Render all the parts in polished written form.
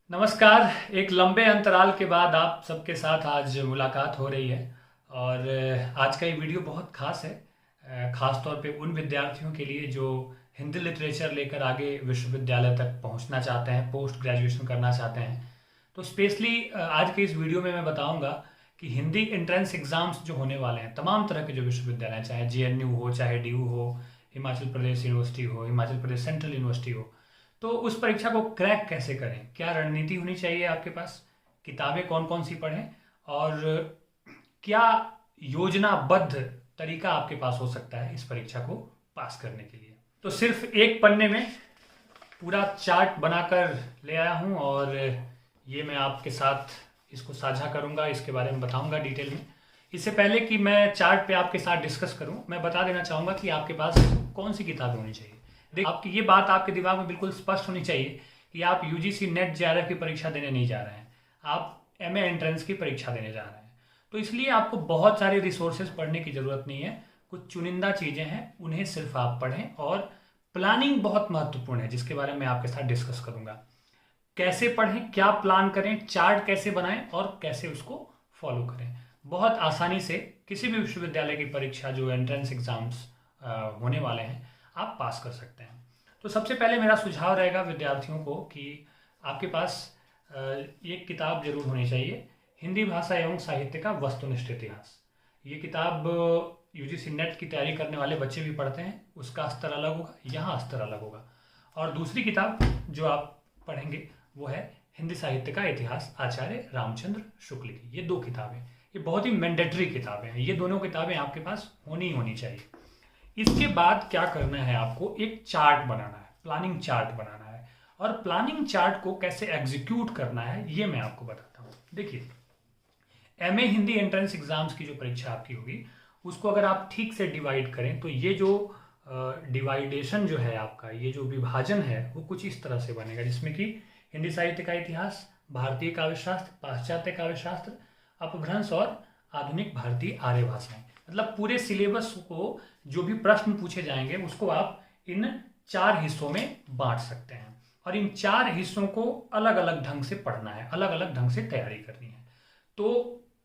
नमस्कार। एक लंबे अंतराल के बाद आप सबके साथ आज मुलाकात हो रही है और आज का ये वीडियो बहुत खास है। खास तौर पे उन विद्यार्थियों के लिए जो हिंदी लिटरेचर लेकर आगे विश्वविद्यालय तक पहुंचना चाहते हैं, पोस्ट ग्रेजुएशन करना चाहते हैं। तो स्पेशली आज के इस वीडियो में मैं बताऊंगा कि हिंदी एंट्रेंस एग्ज़ाम्स जो होने वाले हैं तमाम तरह के जो विश्वविद्यालय हैं, चाहे जेएनयू हो, चाहे डीयू हो, हिमाचल प्रदेश यूनिवर्सिटी हो, हिमाचल प्रदेश सेंट्रल यूनिवर्सिटी हो, तो उस परीक्षा को क्रैक कैसे करें, क्या रणनीति होनी चाहिए आपके पास, किताबें कौन कौन सी पढ़ें और क्या योजनाबद्ध तरीका आपके पास हो सकता है इस परीक्षा को पास करने के लिए। तो सिर्फ एक पन्ने में पूरा चार्ट बनाकर ले आया हूँ और ये मैं आपके साथ इसको साझा करूँगा, इसके बारे में बताऊँगा डिटेल में। इससे पहले कि मैं चार्ट पे आपके साथ डिस्कस करूँ, मैं बता देना चाहूँगा कि आपके पास कौन सी किताबें होनी चाहिए। आपकी ये बात आपके दिमाग में बिल्कुल स्पष्ट होनी चाहिए कि आप यूजीसी नेट जेआरएफ की परीक्षा देने नहीं जा रहे हैं, आप एमए एंट्रेंस की परीक्षा देने जा रहे हैं। तो इसलिए आपको बहुत सारे रिसोर्सेज पढ़ने की ज़रूरत नहीं है, कुछ चुनिंदा चीज़ें हैं उन्हें सिर्फ आप पढ़ें। और प्लानिंग बहुत महत्वपूर्ण है जिसके बारे में आपके साथ डिस्कस करूँगा। कैसे पढ़ें, क्या प्लान करें, चार्ट कैसे बनाएं और कैसे उसको फॉलो करें। बहुत आसानी से किसी भी विश्वविद्यालय की परीक्षा जो एंट्रेंस एग्ज़ाम्स होने वाले हैं आप पास कर सकते हैं। तो सबसे पहले मेरा सुझाव रहेगा विद्यार्थियों को कि आपके पास एक किताब जरूर होनी चाहिए, हिंदी भाषा एवं साहित्य का वस्तुनिष्ठ इतिहास। ये किताब यूजीसी नेट की तैयारी करने वाले बच्चे भी पढ़ते हैं, उसका स्तर अलग होगा, यहाँ स्तर अलग होगा। और दूसरी किताब जो आप पढ़ेंगे वो है हिंदी साहित्य का इतिहास, आचार्य रामचंद्र शुक्ल की। ये दो किताबें, ये बहुत ही मैंडेटरी किताबें हैं, ये दोनों किताबें आपके पास होनी चाहिए। इसके बाद क्या करना है, आपको एक चार्ट बनाना है, प्लानिंग चार्ट बनाना है। और प्लानिंग चार्ट को कैसे एग्जीक्यूट करना है ये मैं आपको बताता हूँ। देखिए, एमए हिंदी एंट्रेंस एग्जाम्स की जो परीक्षा आपकी होगी उसको अगर आप ठीक से डिवाइड करें तो ये जो डिवाइडेशन जो है आपका, ये जो विभाजन है वो कुछ इस तरह से बनेगा, जिसमें कि हिंदी साहित्य का इतिहास, भारतीय काव्यशास्त्र, पाश्चात्य काव्यशास्त्र, अपभ्रंश और आधुनिक भारतीय आर्य भाषाएं। मतलब पूरे सिलेबस को जो भी प्रश्न पूछे जाएंगे उसको आप इन 4 हिस्सों में बांट सकते हैं और इन 4 हिस्सों को अलग अलग ढंग से पढ़ना है, अलग अलग ढंग से तैयारी करनी है। तो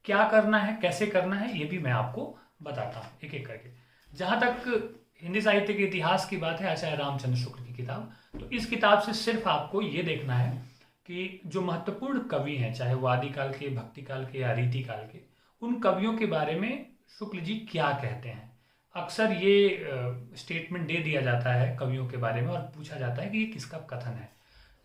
क्या करना है, कैसे करना है, ये भी मैं आपको बताता हूँ एक एक करके। जहाँ तक हिंदी साहित्य के इतिहास की बात है, आचार्य रामचंद्र शुक्ल की किताब, तो इस किताब से सिर्फ आपको ये देखना है कि जो महत्वपूर्ण कवि हैं, चाहे वो आदिकाल के, भक्ति काल के या रीति काल के, उन कवियों के बारे में शुक्ल जी क्या कहते हैं। अक्सर ये स्टेटमेंट दे दिया जाता है कवियों के बारे में और पूछा जाता है कि ये किसका कथन है।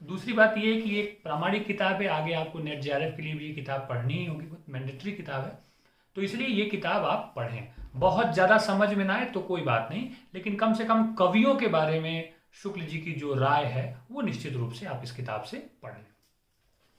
दूसरी बात ये है कि ये एक प्रामाणिक किताब है, आगे आपको नेट जेआरएफ के लिए भी ये किताब पढ़नी ही होगी, बहुत मैंडेटरी किताब है। तो इसलिए ये किताब आप पढ़ें। बहुत ज़्यादा समझ में ना आए तो कोई बात नहीं, लेकिन कम से कम कवियों के बारे में शुक्ल जी की जो राय है वो निश्चित रूप से आप इस किताब से पढ़ लें।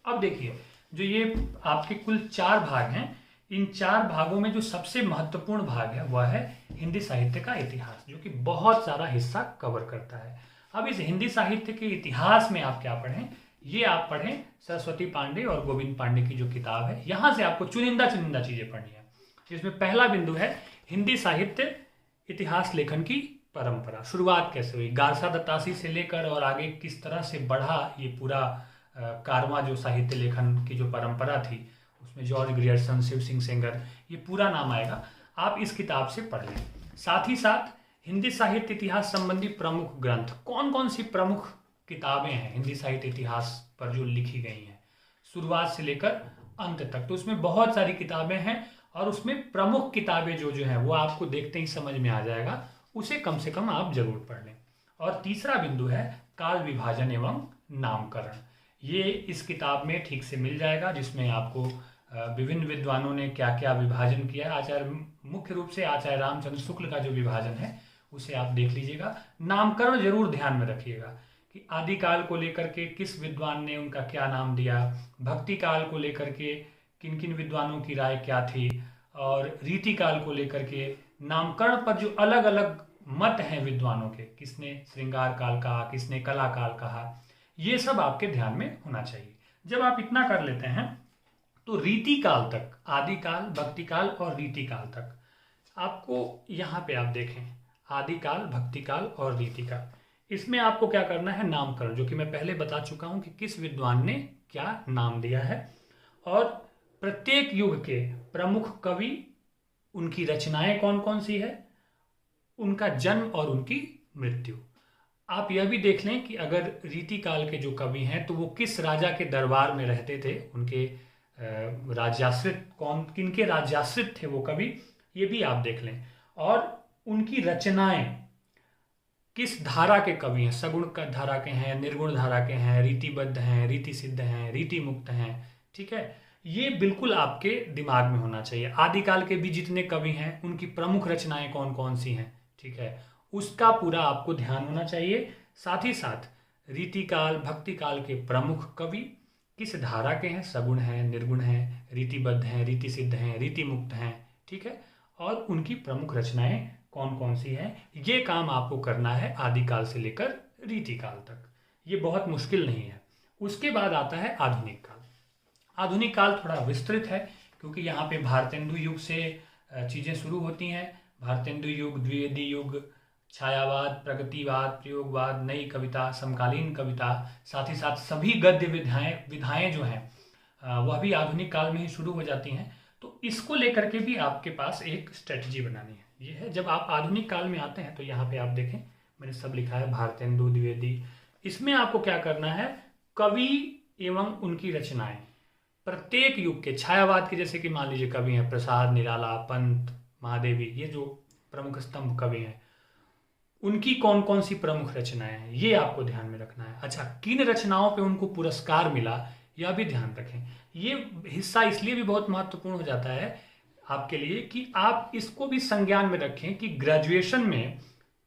अब देखिए, जो ये आपके कुल 4 भाग हैं, इन 4 भागों में जो सबसे महत्वपूर्ण भाग है वह है हिंदी साहित्य का इतिहास, जो कि बहुत सारा हिस्सा कवर करता है। अब इस हिंदी साहित्य के इतिहास में आप क्या पढ़ें, ये आप पढ़ें सरस्वती पांडे और गोविंद पांडे की जो किताब है। यहाँ से आपको चुनिंदा चीजें पढ़नी है, जिसमें पहला बिंदु है हिंदी साहित्य इतिहास लेखन की परंपरा। शुरुआत कैसे हुई, गारसा दत्तासी से लेकर और आगे किस तरह से बढ़ा ये पूरा कारवां जो साहित्य लेखन की जो परंपरा थी, उसमें जॉर्ज ग्रियर्सन, शिव सिंह सेंगर, ये पूरा नाम आएगा। आप इस किताब से पढ़ लें। साथ ही साथ हिंदी साहित्य इतिहास संबंधी प्रमुख ग्रंथ, कौन कौन सी प्रमुख किताबें हैं हिंदी साहित्य इतिहास पर जो लिखी गई हैं शुरुआत से लेकर अंत तक, तो उसमें बहुत सारी किताबें हैं और उसमें प्रमुख किताबें जो जो हैं वो आपको देखते ही समझ में आ जाएगा, उसे कम से कम आप जरूर पढ़ लें। और तीसरा बिंदु है काल विभाजन एवं नामकरण। ये इस किताब में ठीक से मिल जाएगा, जिसमें आपको विभिन्न विद्वानों ने क्या क्या विभाजन किया है। आचार्य मुख्य रूप से आचार्य रामचंद्र शुक्ल का जो विभाजन है उसे आप देख लीजिएगा। नामकरण जरूर ध्यान में रखिएगा कि आदिकाल को लेकर के किस विद्वान ने उनका क्या नाम दिया, भक्ति काल को लेकर के किन किन विद्वानों की राय क्या थी, और रीति काल को लेकर के नामकरण पर जो अलग अलग मत हैं विद्वानों के, किसने श्रृंगार काल कहा, किसने कला काल कहा, ये सब आपके ध्यान में होना चाहिए। जब आप इतना कर लेते हैं तो रीति काल तक, आदिकाल, भक्ति काल और रीति काल तक आपको यहाँ पे आप देखें, आदिकाल, भक्ति काल और रीति काल, इसमें आपको क्या करना है, नामकरण, जो कि मैं पहले बता चुका हूं कि किस विद्वान ने क्या नाम दिया है, और प्रत्येक युग के प्रमुख कवि, उनकी रचनाएं कौन कौन सी है, उनका जन्म और उनकी मृत्यु। आप यह भी देख लें कि अगर रीति काल के जो कवि हैं तो वो किस राजा के दरबार में रहते थे, उनके राज्याश्रित कौन, किनके राज्याश्रित थे वो कवि, ये भी आप देख लें। और उनकी रचनाएं किस धारा के कवि हैं, सगुण धारा के हैं, निर्गुण धारा के हैं, रीतिबद्ध हैं, रीति सिद्ध हैं, रीति मुक्त हैं, ठीक है। ये बिल्कुल आपके दिमाग में होना चाहिए। आदिकाल के भी जितने कवि हैं उनकी प्रमुख रचनाएं कौन कौन सी हैं, ठीक है, उसका पूरा आपको ध्यान होना चाहिए। साथ ही साथ रीति काल, भक्ति काल के प्रमुख कवि किस धारा के हैं, सगुण हैं, निर्गुण हैं, रीतिबद्ध हैं, रीति सिद्ध हैं, रीति मुक्त हैं, ठीक है, और उनकी प्रमुख रचनाएं कौन कौन सी हैं। ये काम आपको करना है आदिकाल से लेकर रीति काल तक। ये बहुत मुश्किल नहीं है। उसके बाद आता है आधुनिक काल। आधुनिक काल थोड़ा विस्तृत है क्योंकि यहाँ पे भारतेंदु युग से चीज़ें शुरू होती हैं। भारतेंदु युग, द्विवेदी युग, छायावाद, प्रगतिवाद, प्रयोगवाद, नई कविता, समकालीन कविता, साथ ही साथ सभी गद्य विधाएं जो हैं वह भी आधुनिक काल में ही शुरू हो जाती हैं। तो इसको लेकर के भी आपके पास एक स्ट्रेटजी बनानी है। ये है, जब आप आधुनिक काल में आते हैं तो यहाँ पे आप देखें मैंने सब लिखा है, भारतेंदु, द्विवेदी। इसमें आपको क्या करना है, कवि एवं उनकी रचनाएं प्रत्येक युग के, छायावाद के जैसे कि मान लीजिए कवि हैं प्रसाद, निराला, पंत, महादेवी, ये जो प्रमुख स्तंभ कवि हैं, उनकी कौन कौन सी प्रमुख रचनाएं हैं ये आपको ध्यान में रखना है। अच्छा, किन रचनाओं पे उनको पुरस्कार मिला यह भी ध्यान रखें। ये हिस्सा इसलिए भी बहुत महत्वपूर्ण हो जाता है आपके लिए कि आप इसको भी संज्ञान में रखें कि ग्रेजुएशन में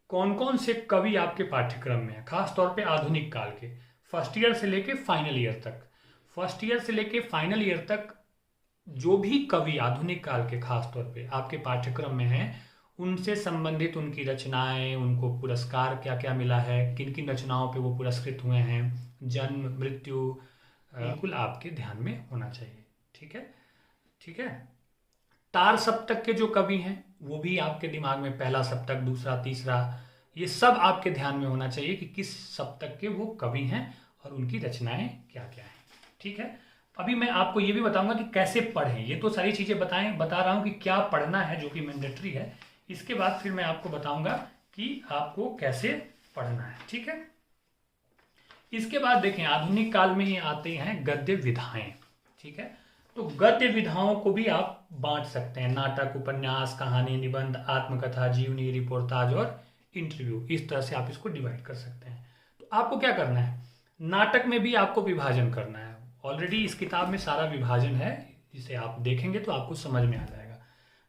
कौन कौन से कवि आपके पाठ्यक्रम में है, खास तौर पे आधुनिक काल के, फर्स्ट ईयर से लेके फाइनल ईयर तक। फर्स्ट ईयर से लेके फाइनल ईयर तक जो भी कवि आधुनिक काल के खास तौर पे आपके पाठ्यक्रम में हैं, उनसे संबंधित उनकी रचनाएं, उनको पुरस्कार क्या क्या मिला है, किन किन रचनाओं पे वो पुरस्कृत हुए हैं, जन्म, मृत्यु, बिल्कुल आपके ध्यान में होना चाहिए। ठीक है, ठीक है। तार सप्तक के जो कवि हैं वो भी आपके दिमाग में, पहला सप्तक, दूसरा, तीसरा, ये सब आपके ध्यान में होना चाहिए कि किस सप्तक के वो कवि हैं और उनकी रचनाएं क्या क्या हैं। ठीक है, अभी मैं आपको ये भी बताऊंगा कि कैसे पढ़ें। ये तो सारी चीजें बता रहा हूं कि क्या पढ़ना है, जो कि मैंडेटरी है। इसके बाद फिर मैं आपको बताऊंगा कि आपको कैसे पढ़ना है। ठीक है, इसके बाद देखें आधुनिक काल में ही आते हैं गद्य विधाएं। ठीक है, तो गद्य विधाओं को भी आप बांट सकते हैं, नाटक, उपन्यास, कहानी, निबंध, आत्मकथा, जीवनी, रिपोर्टाज और इंटरव्यू। इस तरह से आप इसको डिवाइड कर सकते हैं। तो आपको क्या करना है, नाटक में भी आपको विभाजन करना है। ऑलरेडी इस किताब में सारा विभाजन है, जिसे आप देखेंगे तो आपको समझ में आ जाएगा।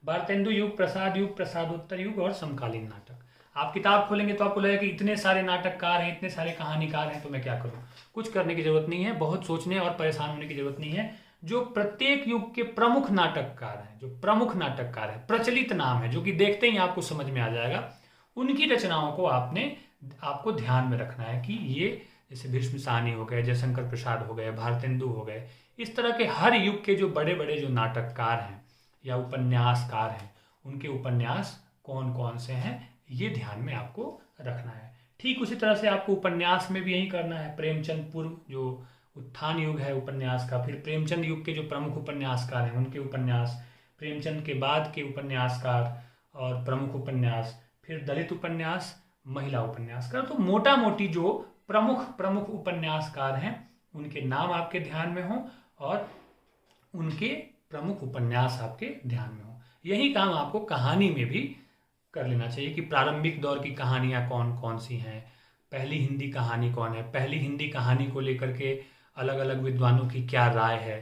भारतेंदु युग, प्रसाद युग, प्रसादोत्तर युग और समकालीन नाटक। आप किताब खोलेंगे तो आपको लगेगा कि इतने सारे नाटककार हैं, इतने सारे कहानीकार हैं, तो मैं क्या करूं। कुछ करने की जरूरत नहीं है, बहुत सोचने और परेशान होने की जरूरत नहीं है। जो प्रत्येक युग के प्रमुख नाटककार हैं, जो प्रमुख नाटककार हैं, प्रचलित नाम है, जो कि देखते ही आपको समझ में आ जाएगा, उनकी रचनाओं को आपको ध्यान में रखना है कि ये, जैसे भीष्म साहनी हो गए, जयशंकर प्रसाद हो गए, भारतेंदु हो गए, इस तरह के हर युग के जो बड़े बड़े जो नाटककार हैं या उपन्यासकार हैं, उनके उपन्यास कौन कौन से हैं ये ध्यान में आपको रखना है। ठीक उसी तरह से आपको उपन्यास में भी यही करना है। प्रेमचंद पूर्व जो उत्थान युग है उपन्यास का, फिर प्रेमचंद युग के जो प्रमुख उपन्यासकार हैं उनके उपन्यास, प्रेमचंद के बाद के उपन्यासकार और प्रमुख उपन्यास, फिर दलित उपन्यास, महिला उपन्यासकार। तो मोटा मोटी जो प्रमुख उपन्यासकार हैं उनके नाम आपके ध्यान में हो और उनके प्रमुख उपन्यास आपके ध्यान में हो। यही काम आपको कहानी में भी कर लेना चाहिए कि प्रारंभिक दौर की कहानियां कौन कौन सी हैं, पहली हिंदी कहानी कौन है, पहली हिंदी कहानी को लेकर के अलग अलग विद्वानों की क्या राय है,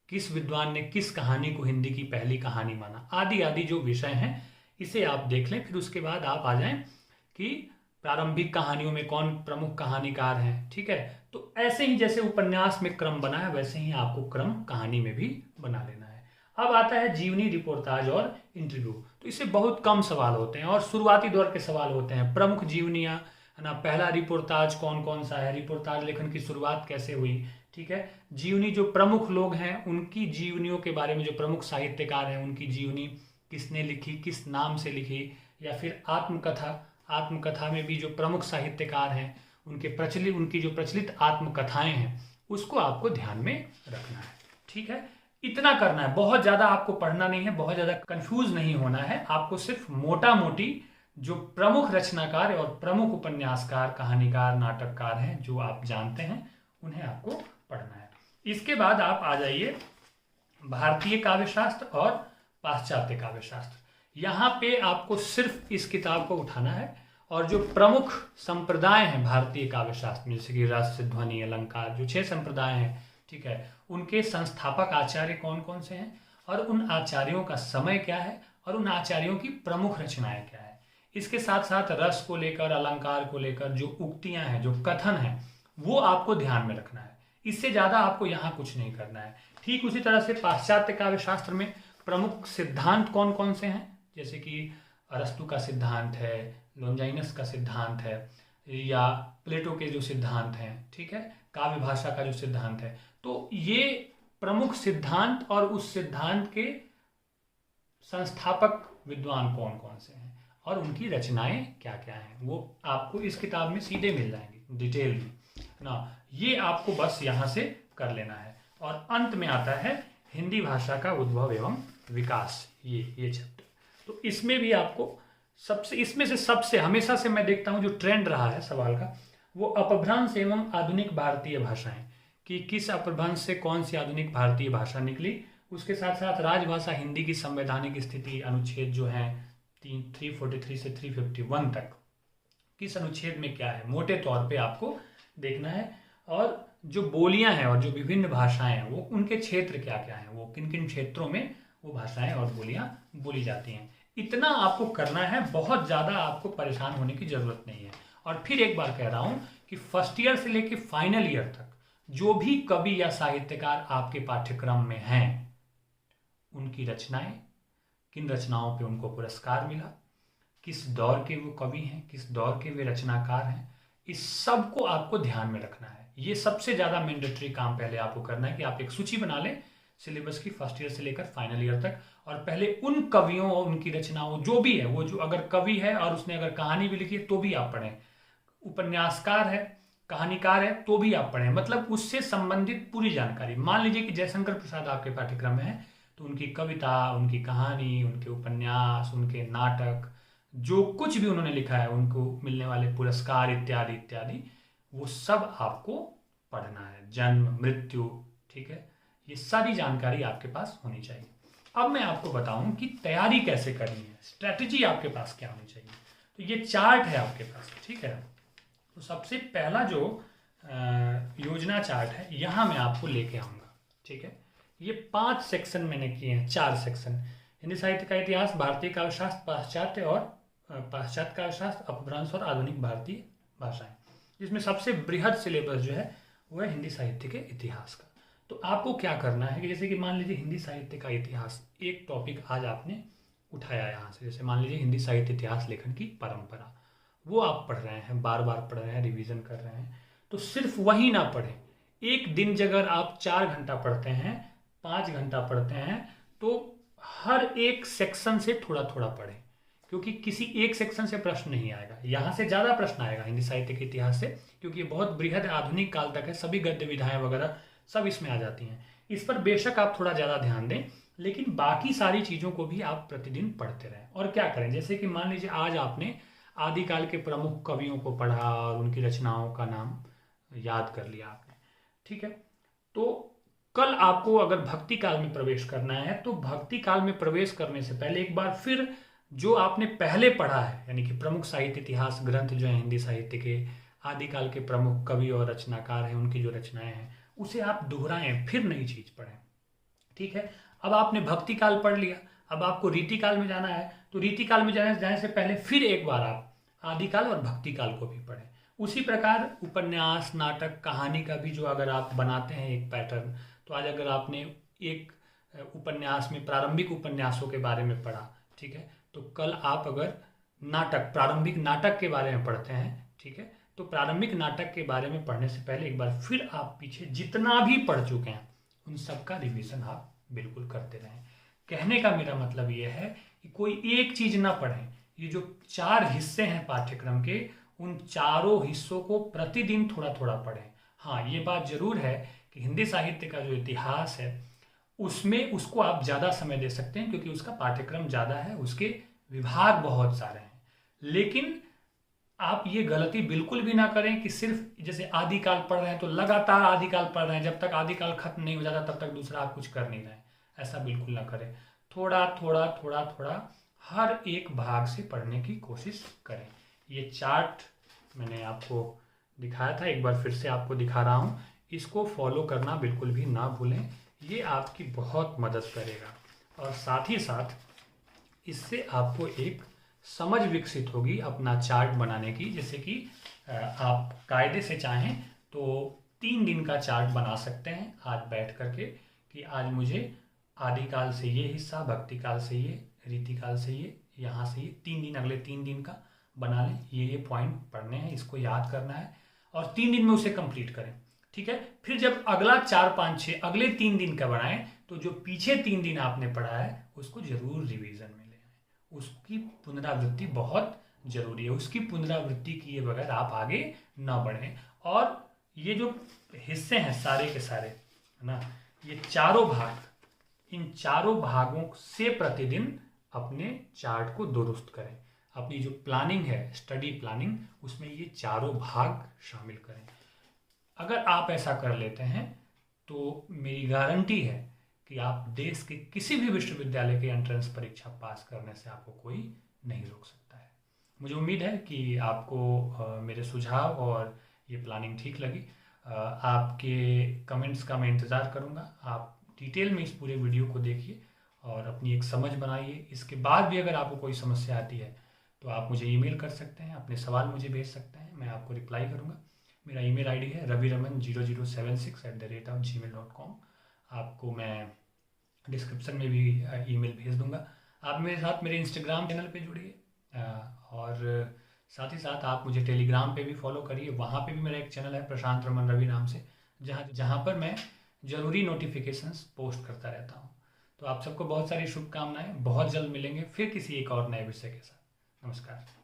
किस विद्वान ने किस कहानी को हिंदी की पहली कहानी माना, आदि आदि जो विषय हैं इसे आप देख लें। फिर उसके बाद आप आ जाएं कि प्रारंभिक कहानियों में कौन प्रमुख कहानीकार हैं। ठीक है, तो ऐसे ही जैसे उपन्यास में क्रम बना है वैसे ही आपको क्रम कहानी में भी बना लेना है। अब आता है जीवनी, रिपोर्टाज और इंटरव्यू। तो इससे बहुत कम सवाल होते हैं और शुरुआती दौर के सवाल होते हैं। प्रमुख जीवनियाँ है ना, पहला रिपोर्टाज कौन कौन सा है, रिपोर्टाज लेखन की शुरुआत कैसे हुई। ठीक है, जीवनी, जो प्रमुख लोग हैं उनकी जीवनियों के बारे में, जो प्रमुख साहित्यकार हैं उनकी जीवनी किसने लिखी, किस नाम से लिखी। या फिर आत्मकथा में भी जो प्रमुख साहित्यकार हैं उनकी जो प्रचलित आत्मकथाएं हैं उसको आपको ध्यान में रखना है। ठीक है, इतना करना है, बहुत ज़्यादा आपको पढ़ना नहीं है, बहुत ज़्यादा कंफ्यूज नहीं होना है। आपको सिर्फ मोटा मोटी जो प्रमुख रचनाकार और प्रमुख उपन्यासकार, कहानीकार, नाटककार हैं जो आप जानते हैं, उन्हें आपको पढ़ना है। इसके बाद आप आ जाइए भारतीय काव्यशास्त्र और पाश्चात्य काव्यशास्त्र। यहाँ पे आपको सिर्फ इस किताब को उठाना है और जो प्रमुख संप्रदाय हैं भारतीय काव्यशास्त्र में, जैसे कि रस, ध्वनि, अलंकार, जो 6 संप्रदाय हैं, ठीक है, उनके संस्थापक आचार्य कौन कौन से हैं और उन आचार्यों का समय क्या है और उन आचार्यों की प्रमुख रचनाएं क्या है। इसके साथ साथ रस को लेकर, अलंकार को लेकर जो उक्तियां हैं, जो कथन है, वो आपको ध्यान में रखना है। इससे ज्यादा आपको यहाँ कुछ नहीं करना है। ठीक उसी तरह से पाश्चात्य काव्यशास्त्र में प्रमुख सिद्धांत कौन कौन से हैं, जैसे कि अरस्तु का सिद्धांत है, लोंजाइनस का सिद्धांत है, या प्लेटो के जो सिद्धांत हैं, ठीक है, काव्य भाषा का जो सिद्धांत है, तो ये प्रमुख सिद्धांत और उस सिद्धांत के संस्थापक विद्वान कौन कौन से हैं और उनकी रचनाएं क्या क्या हैं, वो आपको इस किताब में सीधे मिल जाएंगी डिटेल में ना। ये आपको बस यहाँ से कर लेना है। और अंत में आता है हिंदी भाषा का उद्भव एवं विकास, ये चैप्टर। तो इसमें भी आपको इसमें से सबसे हमेशा से मैं देखता हूँ जो ट्रेंड रहा है सवाल का, वो अपभ्रंश एवं आधुनिक भारतीय भाषाएं, कि किस अपभ्रंश से कौन सी आधुनिक भारतीय भाषा निकली। उसके साथ साथ राजभाषा हिंदी की संवैधानिक स्थिति, अनुच्छेद जो है 343 से 351 तक, किस अनुच्छेद में क्या है, मोटे तौर पे आपको देखना है। और जो बोलियां हैं और जो विभिन्न भाषाएं हैं, वो उनके क्षेत्र क्या क्या हैं, वो किन किन क्षेत्रों में वो भाषाएं और बोलियां बोली जाती हैं। इतना आपको करना है, बहुत ज़्यादा आपको परेशान होने की जरूरत नहीं है। और फिर एक बार कह रहा हूँ कि फर्स्ट ईयर से लेकर फाइनल ईयर तक जो भी कवि या साहित्यकार आपके पाठ्यक्रम में हैं, उनकी रचनाएं, किन रचनाओं पे उनको पुरस्कार मिला, किस दौर के वो कवि हैं, किस दौर के वे रचनाकार हैं, इस सब को आपको ध्यान में रखना है। ये सबसे ज़्यादा मैंडेटरी काम पहले आपको करना है कि आप एक सूची बना लें सिलेबस की, फर्स्ट ईयर से लेकर फाइनल ईयर तक, और पहले उन कवियों और उनकी रचनाओं जो भी है, वो जो अगर कवि है और उसने अगर कहानी भी लिखी है तो भी आप पढ़ें, उपन्यासकार है, कहानीकार है तो भी आप पढ़ें, मतलब उससे संबंधित पूरी जानकारी। मान लीजिए कि जयशंकर प्रसाद आपके पाठ्यक्रम में है, तो उनकी कविता, उनकी कहानी, उनके उपन्यास, उनके नाटक, जो कुछ भी उन्होंने लिखा है, उनको मिलने वाले पुरस्कार इत्यादि इत्यादि, वो सब आपको पढ़ना है। जन्म, मृत्यु, ठीक है, ये सारी जानकारी आपके पास होनी चाहिए। अब मैं आपको बताऊं कि तैयारी कैसे करनी है, स्ट्रेटजी आपके पास क्या होनी चाहिए। तो ये चार्ट है आपके पास, ठीक है। तो सबसे पहला जो योजना चार्ट है, यहाँ मैं आपको लेके आऊँगा, ठीक है। ये 5 सेक्शन मैंने किए हैं, 4 सेक्शन, हिंदी साहित्य का इतिहास, भारतीय काव्यशास्त्र, पाश्चात्य और पाश्चात्य काव्यशास्त्र, अपभ्रंश और आधुनिक भारतीय भाषाएं। जिसमें सबसे बृहद सिलेबस जो है वो है हिंदी साहित्य के इतिहास का। तो आपको क्या करना है कि जैसे कि मान लीजिए हिंदी साहित्य का इतिहास, एक टॉपिक आज आपने उठाया यहाँ से, जैसे मान लीजिए हिंदी साहित्य इतिहास लेखन की परंपरा, वो आप पढ़ रहे हैं, बार बार पढ़ रहे हैं, रिवीजन कर रहे हैं, तो सिर्फ वही ना पढ़ें। एक दिन अगर आप 4 घंटा पढ़ते हैं, 5 घंटा पढ़ते हैं, तो हर एक सेक्शन से थोड़ा थोड़ा पढ़ें, क्योंकि किसी एक सेक्शन से प्रश्न नहीं आएगा, यहाँ से ज़्यादा प्रश्न आएगा हिंदी साहित्य के इतिहास से, क्योंकि ये बहुत बृहद आधुनिक काल तक है, सभी गद्य विधाएं वगैरह सब इसमें आ जाती हैं। इस पर बेशक आप थोड़ा ज़्यादा ध्यान दें, लेकिन बाकी सारी चीज़ों को भी आप प्रतिदिन पढ़ते रहें। और क्या करें, जैसे कि मान लीजिए आज आपने आदिकाल के प्रमुख कवियों को पढ़ा और उनकी रचनाओं का नाम याद कर लिया आपने, ठीक है। तो कल आपको अगर भक्ति काल में प्रवेश करना है, तो भक्ति काल में प्रवेश करने से पहले एक बार फिर जो आपने पहले पढ़ा है, यानी कि प्रमुख साहित्य इतिहास ग्रंथ जो है हिंदी साहित्य के, आदिकाल के प्रमुख कवि और रचनाकार हैं, उनकी जो रचनाएं हैं, उसे आप दोहराएं, फिर नई चीज पढ़ें, ठीक है। अब आपने भक्ति काल पढ़ लिया, अब आपको रीति काल में जाना है, तो रीति काल में जाने से पहले फिर एक बार आप आदिकाल और भक्ति काल को भी पढ़ें। उसी प्रकार उपन्यास, नाटक, कहानी का भी जो अगर आप बनाते हैं एक पैटर्न, तो आज अगर आपने एक उपन्यास में प्रारंभिक उपन्यासों के बारे में पढ़ा, ठीक है, तो कल आप अगर नाटक, प्रारंभिक नाटक के बारे में पढ़ते हैं, ठीक है, तो प्रारंभिक नाटक के बारे में पढ़ने से पहले एक बार फिर आप पीछे जितना भी पढ़ चुके हैं उन सब का रिवीजन आप बिल्कुल करते रहें। कहने का मेरा मतलब ये है कि कोई एक चीज ना पढ़ें, ये जो 4 हिस्से हैं पाठ्यक्रम के, उन चारों हिस्सों को प्रतिदिन थोड़ा थोड़ा पढ़ें। हाँ, ये बात जरूर है कि हिंदी साहित्य का जो इतिहास है उसमें उसको आप ज़्यादा समय दे सकते हैं, क्योंकि उसका पाठ्यक्रम ज़्यादा है, उसके विभाग बहुत सारे हैं। लेकिन आप ये गलती बिल्कुल भी ना करें कि सिर्फ जैसे आदिकाल पढ़ रहे हैं तो लगातार आदिकाल पढ़ रहे हैं, जब तक आदिकाल खत्म नहीं हो जाता तब तक दूसरा आप कुछ कर नहीं रहे हैं। ऐसा बिल्कुल ना करें। थोड़ा थोड़ा थोड़ा थोड़ा हर एक भाग से पढ़ने की कोशिश करें। ये चार्ट मैंने आपको दिखाया था, एक बार फिर से आपको दिखा रहा हूँ। इसको फॉलो करना बिल्कुल भी ना भूलें, ये आपकी बहुत मदद करेगा। और साथ ही साथ इससे आपको एक समझ विकसित होगी अपना चार्ट बनाने की। जैसे कि आप कायदे से चाहें तो 3 दिन का चार्ट बना सकते हैं आज बैठ करके, कि आज मुझे आदिकाल से ये हिस्सा, भक्ति काल से ये, रीतिकाल से ये, यहाँ से ये, 3 दिन, अगले 3 दिन का बना लें। ये पॉइंट पढ़ने हैं, इसको याद करना है और 3 दिन में उसे कंप्लीट करें। ठीक है। फिर जब अगला 4, 5, 6 अगले 3 दिन का बनाएं तो जो पीछे 3 दिन आपने पढ़ा है उसको जरूर रिवीजन में ले आए। उसकी पुनरावृत्ति बहुत जरूरी है। उसकी पुनरावृत्ति किए बगैर आप आगे ना बढ़ें। और ये जो हिस्से हैं सारे के सारे, है ना, ये चारों भाग, इन चारों भागों से प्रतिदिन अपने चार्ट को दुरुस्त करें। अपनी जो प्लानिंग है, स्टडी प्लानिंग, उसमें ये चारों भाग शामिल करें। अगर आप ऐसा कर लेते हैं तो मेरी गारंटी है कि आप देश के किसी भी विश्वविद्यालय की एंट्रेंस परीक्षा पास करने से आपको कोई नहीं रोक सकता है। मुझे उम्मीद है कि आपको मेरे सुझाव और ये प्लानिंग ठीक लगी। आपके कमेंट्स का मैं इंतज़ार करूँगा। आप डिटेल में इस पूरे वीडियो को देखिए और अपनी एक समझ बनाइए। इसके बाद भी अगर आपको कोई समस्या आती है तो आप मुझे ईमेल कर सकते हैं, अपने सवाल मुझे भेज सकते हैं, मैं आपको रिप्लाई करूँगा। मेरा ईमेल आईडी है raviraman0076@gmail.com। आपको मैं डिस्क्रिप्शन में भी ईमेल भेज दूंगा। आप मेरे साथ मेरे इंस्टाग्राम चैनल पे जुड़िए और साथ ही साथ आप मुझे टेलीग्राम पे भी फॉलो करिए। वहाँ पे भी मेरा एक चैनल है प्रशांत रमन रवि नाम से, जहाँ पर मैं ज़रूरी नोटिफिकेशंस पोस्ट करता रहता हूँ। तो आप सबको बहुत सारी शुभकामनाएं। बहुत जल्द मिलेंगे फिर किसी एक और नए विषय के साथ। नमस्कार।